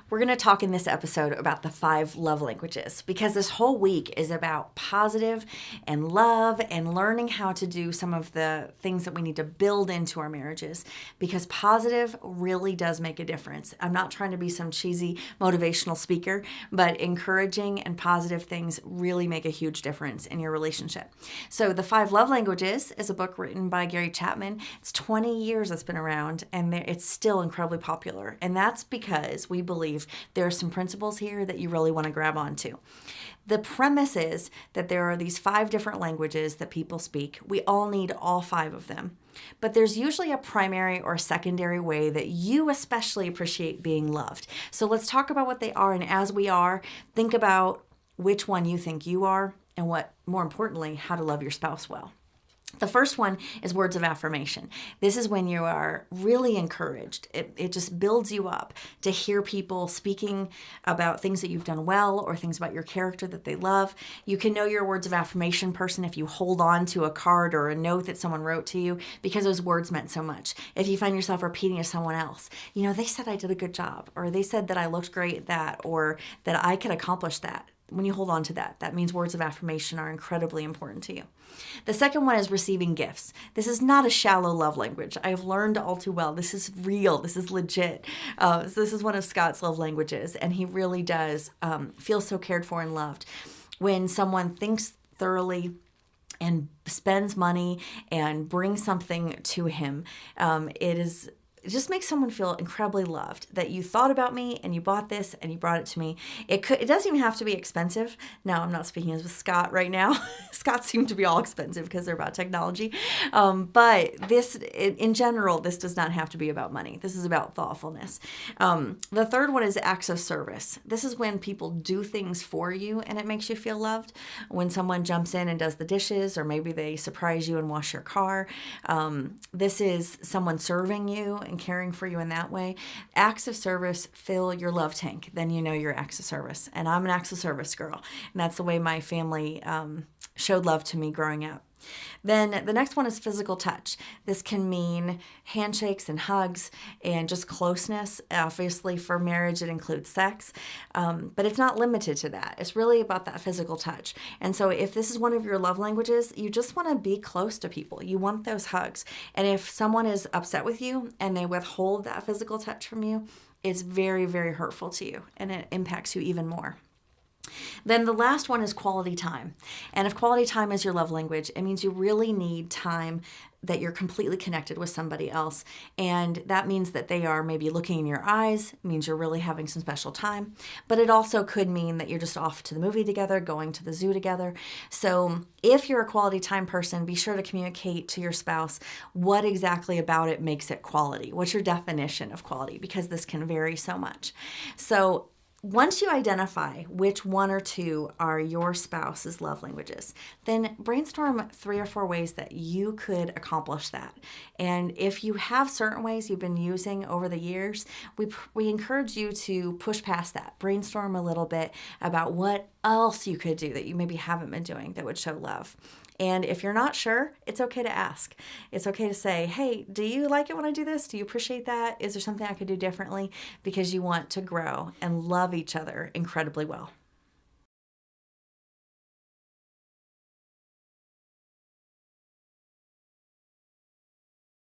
We're going to talk in this episode about the 5 love languages because this whole week is about positive and love and learning how to do some of the things that we need to build into our marriages because positive really does make a difference. I'm not trying to be some cheesy motivational speaker, but encouraging and positive things really make a huge difference in your relationship. So The 5 Love Languages is a book written by Gary Chapman. It's 20 years it's been around and it's still incredibly popular. And that's because we believe there are some principles here that you really want to grab onto. The premise is that there are these 5 different languages that people speak. We all need all 5 of them. But there's usually a primary or secondary way that you especially appreciate being loved. So let's talk about what they are. And as we are, think about which one you think you are and what, more importantly, how to love your spouse well. The first one is words of affirmation. This is when you are really encouraged. It just builds you up to hear people speaking about things that you've done well or things about your character that they love. You can know your words of affirmation person if you hold on to a card or a note that someone wrote to you because those words meant so much. If you find yourself repeating to someone else, they said I did a good job, or they said that I looked great at that, or that I could accomplish that. When you hold on to that, that means words of affirmation are incredibly important to you. The second one is receiving gifts. This is not a shallow love language. I've learned all too well. This is real. This is legit. So this is one of Scott's love languages, and he really does feel so cared for and loved. When someone thinks thoroughly and spends money and brings something to him, it just makes someone feel incredibly loved that you thought about me and you bought this and you brought it to me. It doesn't even have to be expensive. Now, I'm not speaking as with Scott right now. Scott seemed to be all expensive because they're about technology. But in general, this does not have to be about money. This is about thoughtfulness. The third one is acts of service. This is when people do things for you and it makes you feel loved. When someone jumps in and does the dishes, or maybe they surprise you and wash your car. This is someone serving you and caring for you in that way. Acts of service fill your love tank. Then you know you're acts of service. And I'm an acts of service girl. And that's the way my family showed love to me growing up. Then the next one is physical touch. This can mean handshakes and hugs and just closeness. Obviously, for marriage, it includes sex, but it's not limited to that. It's really about that physical touch. And so if this is one of your love languages, you just want to be close to people. You want those hugs. And if someone is upset with you and they withhold that physical touch from you, it's very, very hurtful to you, and it impacts you even more. Then the last one is quality time. And if quality time is your love language, it means you really need time that you're completely connected with somebody else. And that means that they are maybe looking in your eyes, it means you're really having some special time. But it also could mean that you're just off to the movie together, going to the zoo together. So if you're a quality time person, be sure to communicate to your spouse what exactly about it makes it quality. What's your definition of quality? Because this can vary so much. So once you identify which one or two are your spouse's love languages, then brainstorm 3 or 4 ways that you could accomplish that. And if you have certain ways you've been using over the years, we encourage you to push past that. Brainstorm a little bit about what else you could do that you maybe haven't been doing that would show love. And if you're not sure, it's okay to ask. It's okay to say, hey, do you like it when I do this? Do you appreciate that? Is there something I could do differently? Because you want to grow and love each other incredibly well.